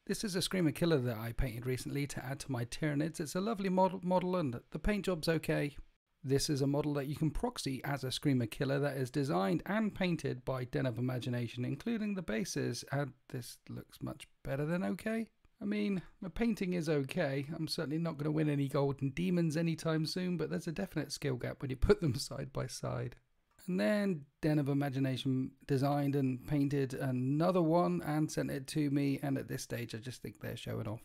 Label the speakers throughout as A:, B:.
A: This is a Screamer Killer that I painted recently to add to my Tyranids. It's a lovely model and the paint job's okay. This is a model that you can proxy as a Screamer Killer that is designed and painted by Den of Imagination, including the bases, and this looks much better than okay. I mean, the painting is okay. I'm certainly not going to win any golden demons anytime soon, but there's a definite skill gap when you put them side by side. And then Den of Imagination designed and painted another one and sent it to me, and at this stage I just think they're showing off.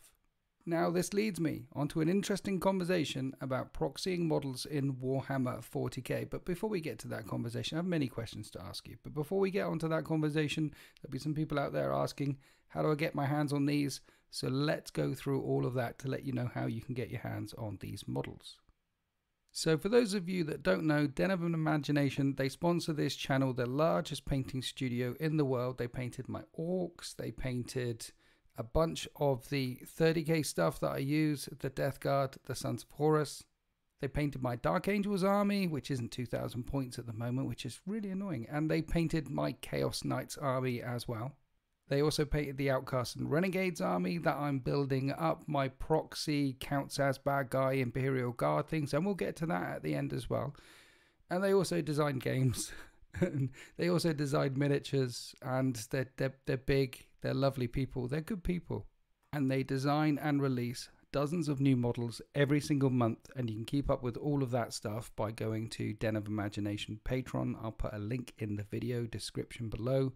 A: Now this leads me onto an interesting conversation about proxying models in Warhammer 40k, but before we get to that conversation I have many questions to ask you. But before we get onto that conversation, there'll be some people out there asking, how do I get my hands on these? So let's go through all of that to let you know how you can get your hands on these models. So for those of you that don't know, Den of Imagination, they sponsor this channel, the largest painting studio in the world. They painted my orcs, they painted a bunch of the 30k stuff that I use, the Death Guard, the Sons of Horus. They painted my Dark Angels army, which isn't 2,000 points at the moment, which is really annoying. And they painted my Chaos Knights army as well. They also painted the Outcasts and Renegades army that I'm building up. My Proxy counts as bad guy Imperial Guard things, and we'll get to that at the end as well. And they also designed games. They also designed miniatures, and they're big, they're lovely people, they're good people. And they design and release dozens of new models every single month, and you can keep up with all of that stuff by going to Den of Imagination Patreon. I'll put a link in the video description below.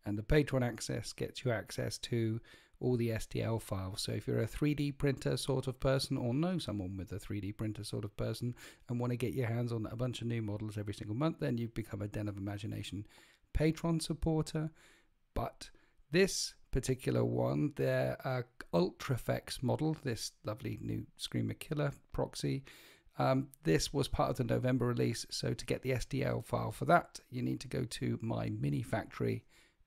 A: And the Patreon access gets you access to all the STL files. So if you're a 3D printer sort of person, or know someone with a 3D printer sort of person, and want to get your hands on a bunch of new models every single month, then you become a Den of Imagination Patreon supporter. But this particular one, their Ultrafex model, this lovely new Screamer Killer proxy, this was part of the November release. So to get the STL file for that, you need to go to my mini factory,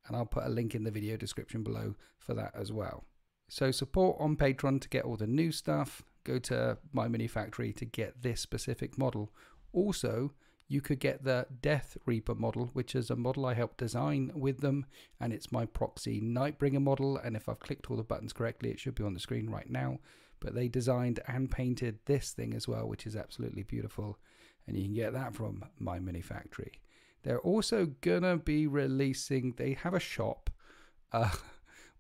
A: and I'll put a link in the video description below for that as well. So support on Patreon to get all the new stuff. Go to my mini factory to get this specific model. Also, you could get the Death Reaper model, which is a model I helped design with them, and it's my Proxy Nightbringer model, and if I've clicked all the buttons correctly, it should be on the screen right now. But they designed and painted this thing as well, which is absolutely beautiful, and you can get that from my mini factory. They're also gonna be releasing, they have a shop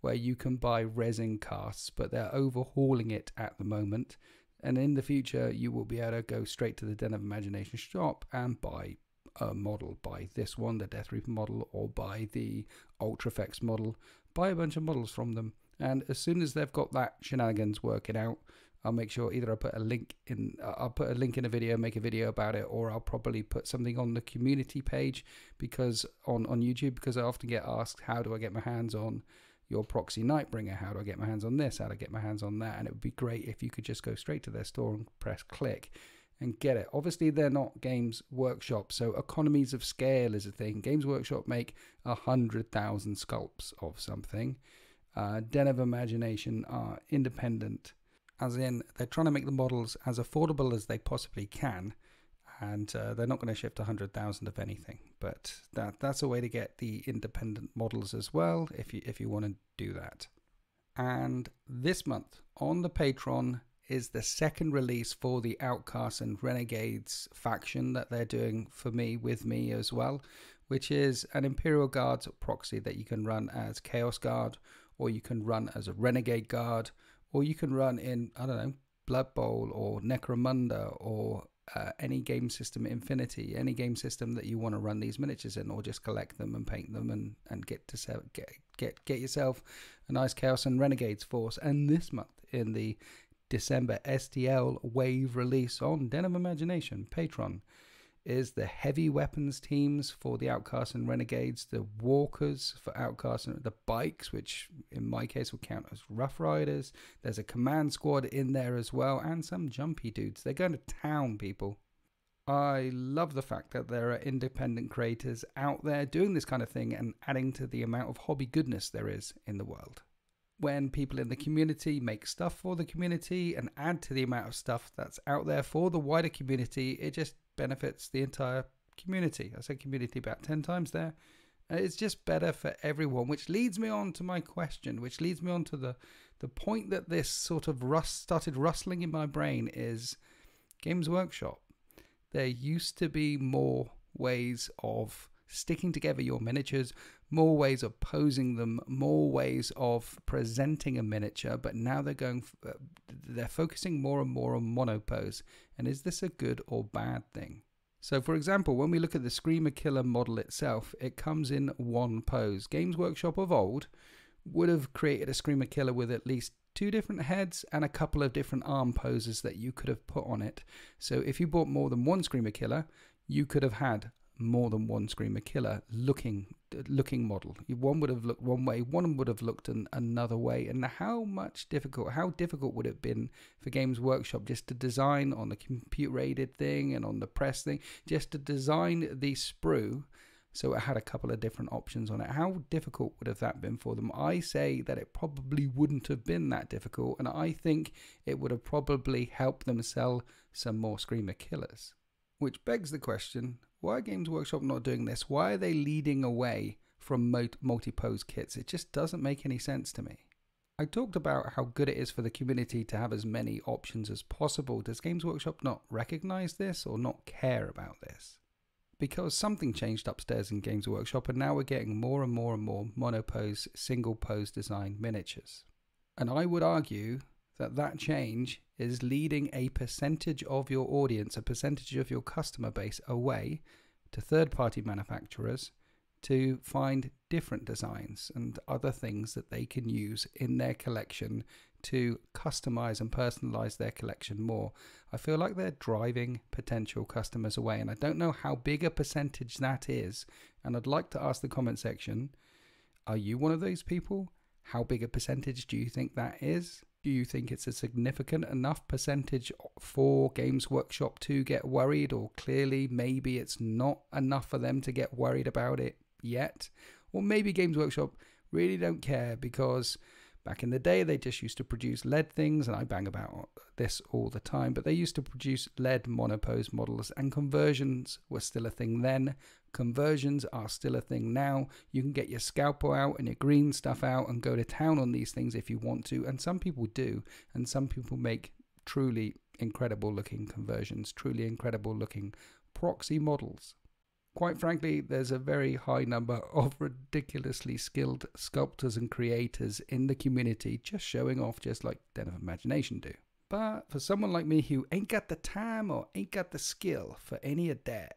A: where you can buy resin casts, but they're overhauling it at the moment. And in the future, you will be able to go straight to the Den of Imagination shop and buy a model. Buy this one, the Death Reaper model, or buy the Ultrafex model. Buy a bunch of models from them. And as soon as they've got that shenanigans working out, I'll make sure either I'll put a link in a video, make a video about it, or I'll probably put something on the community page because on YouTube, because I often get asked, how do I get my hands on your Proxy Nightbringer? How do I get my hands on this? How do I get my hands on that? And it would be great if you could just go straight to their store and press click and get it. Obviously, they're not Games Workshop, so economies of scale is a thing. Games Workshop make 100,000 sculpts of something. Den of Imagination are independent, as in they're trying to make the models as affordable as they possibly can, and they're not going to shift 100,000 of anything. But that's a way to get the independent models as well, if you want to do that. And this month on the Patreon is the second release for the Outcasts and Renegades faction that they're doing for me, with me as well, which is an Imperial Guard proxy that you can run as Chaos Guard, or you can run as a Renegade Guard, or you can run in, I don't know, Blood Bowl or Necromunda, or any game system Infinity, any game system that you want to run these miniatures in, or just collect them and paint them and get yourself a nice Chaos and Renegades force. And this month in the December STL wave release on Den of Imagination Patreon is the heavy weapons teams for the Outcasts and Renegades, the walkers for Outcasts, and the bikes, which in my case will count as Rough Riders. There's a command squad in there as well, and some jumpy dudes. They're going to town, people. I love the fact that there are independent creators out there doing this kind of thing and adding to the amount of hobby goodness there is in the world. When people in the community make stuff for the community and add to the amount of stuff that's out there for the wider community, it just benefits the entire community. I said community about 10 times there, It's just better for everyone, which leads me on to my question, which leads me on to the point that this sort of started rustling in my brain is Games Workshop. There used to be more ways of sticking together your miniatures, more ways of posing them, more ways of presenting a miniature, but now they're focusing more and more on monopose. And is this a good or bad thing? So for example, when we look at the Screamer Killer model itself, it comes in one pose. Games Workshop of old would have created a Screamer Killer with at least 2 different heads and a couple of different arm poses that you could have put on it. So if you bought more than one Screamer Killer, you could have had more than one Screamer Killer looking model. One would have looked one way, one would have looked another way. And how difficult would it have been for Games Workshop just to design on the computer aided thing and on the press thing, just to design the sprue so it had a couple of different options on it? How difficult would have that been for them? I say that it probably wouldn't have been that difficult, and I think it would have probably helped them sell some more Screamer Killers. Which begs the question, why are Games Workshop not doing this? Why are they leading away from multi-pose kits? It just doesn't make any sense to me. I talked about how good it is for the community to have as many options as possible. Does Games Workshop not recognize this or not care about this? Because something changed upstairs in Games Workshop, and now we're getting more and more and more monopose, single pose design miniatures. And I would argue that change is leading a percentage of your audience, a percentage of your customer base away to third-party manufacturers to find different designs and other things that they can use in their collection to customize and personalize their collection more. I feel like they're driving potential customers away, and I don't know how big a percentage that is. And I'd like to ask the comment section, are you one of those people? How big a percentage do you think that is? Do you think it's a significant enough percentage for Games Workshop to get worried, or clearly maybe it's not enough for them to get worried about it yet? Or maybe Games Workshop really don't care because back in the day they just used to produce lead things, and I bang about this all the time, but they used to produce lead monopose models, and conversions were still a thing then. Conversions are still a thing now. You can get your scalpel out and your green stuff out and go to town on these things if you want to, and some people do, and some people make truly incredible looking conversions, truly incredible looking proxy models. Quite frankly, there's a very high number of ridiculously skilled sculptors and creators in the community just showing off, just like Den of Imagination do. But for someone like me who ain't got the time or ain't got the skill for any of that,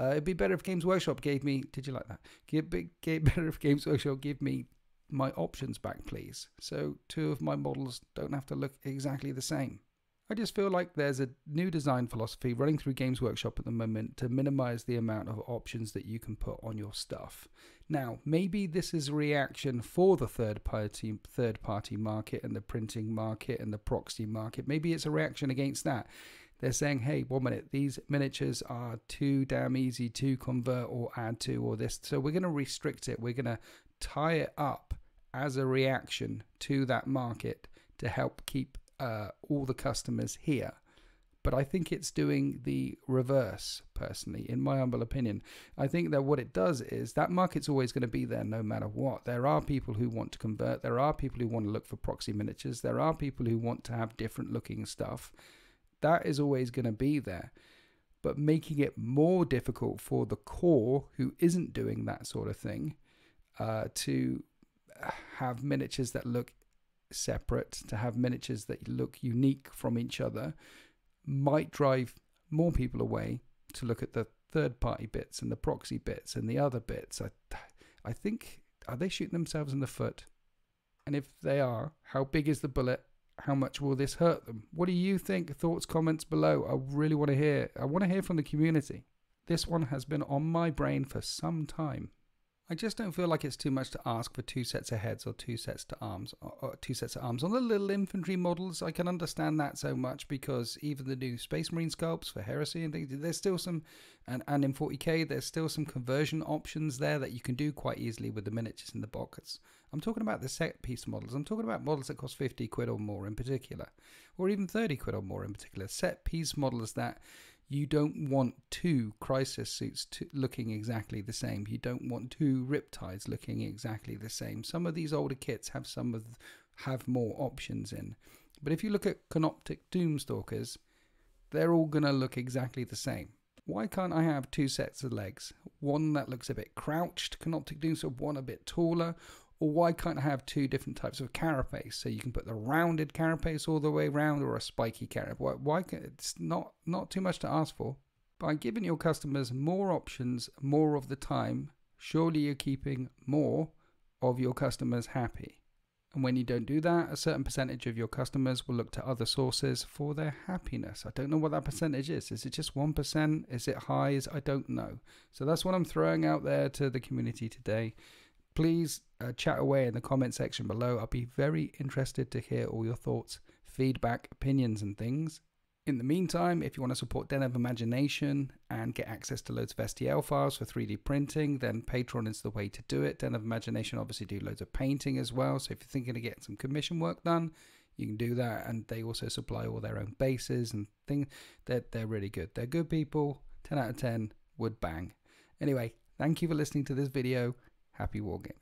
A: it'd be better if Games Workshop gave me, did you like that? Better if Games Workshop gave me my options back, please. So 2 of my models don't have to look exactly the same. I just feel like there's a new design philosophy running through Games Workshop at the moment to minimize the amount of options that you can put on your stuff. Now, maybe this is a reaction for the third-party market and the printing market and the proxy market. Maybe it's a reaction against that. They're saying, hey, 1 minute, these miniatures are too damn easy to convert or add to or this. So we're going to restrict it. We're going to tie it up as a reaction to that market to help keep all the customers here. But I think it's doing the reverse, personally, in my humble opinion. I think that what it does is that market's always going to be there no matter what. There are people who want to convert. There are people who want to look for proxy miniatures. There are people who want to have different looking stuff. That is always going to be there. But making it more difficult for the core who isn't doing that sort of thing to have miniatures that look separate, to have miniatures that look unique from each other, might drive more people away to look at the third-party bits and the proxy bits and the other bits. I think, are they shooting themselves in the foot? And if they are, how big is the bullet? How much will this hurt them? What do you think? Thoughts, comments below. I really want to hear. I want to hear from the community. This one has been on my brain for some time. I just don't feel like it's too much to ask for 2 sets of heads or 2 sets of arms. Or 2 sets of arms on the little infantry models. I can understand that so much because even the new Space Marine sculpts for Heresy and things, there's still some, and in 40k, there's still some conversion options there that you can do quite easily with the miniatures in the box. I'm talking about the set piece models. I'm talking about models that cost 50 quid or more in particular, or even 30 quid or more in particular. Set piece models that You don't want two crisis suits looking exactly the same. You don't want two riptides looking exactly the same. Some of these older kits have more options in. But if you look at Canoptic Doomstalkers, they're all going to look exactly the same. Why can't I have two sets of legs? One that looks a bit crouched, Canoptic Doomstalker, one a bit taller. Or why can't I have two different types of carapace? So you can put the rounded carapace all the way around, or a spiky carapace. Why it's not too much to ask for. By giving your customers more options more of the time, surely you're keeping more of your customers happy. And when you don't do that, a certain percentage of your customers will look to other sources for their happiness. I don't know what that percentage is. Is it just 1%? Is it high? I don't know. So that's what I'm throwing out there to the community today. Please chat away in the comment section below. I'll be very interested to hear all your thoughts, feedback, opinions and things. In the meantime, if you want to support Den of Imagination and get access to loads of STL files for 3D printing, then Patreon is the way to do it. Den of Imagination obviously do loads of painting as well. So if you're thinking of getting some commission work done, you can do that. And they also supply all their own bases and things. They're really good. They're good people. 10 out of 10 would bang. Anyway, thank you for listening to this video. Happy wargaming.